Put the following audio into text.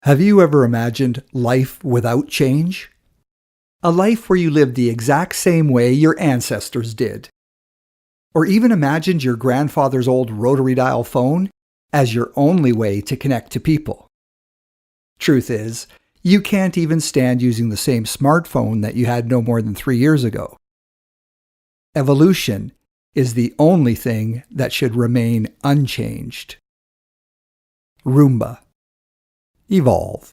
Have you ever imagined life without change? A life where you lived the exact same way your ancestors did. Or even imagined your grandfather's old rotary dial phone as your only way to connect to people. Truth is, you can't even stand using the same smartphone that you had no more than 3 years ago. Evolution is the only thing that should remain unchanged. Roomba. Evolve.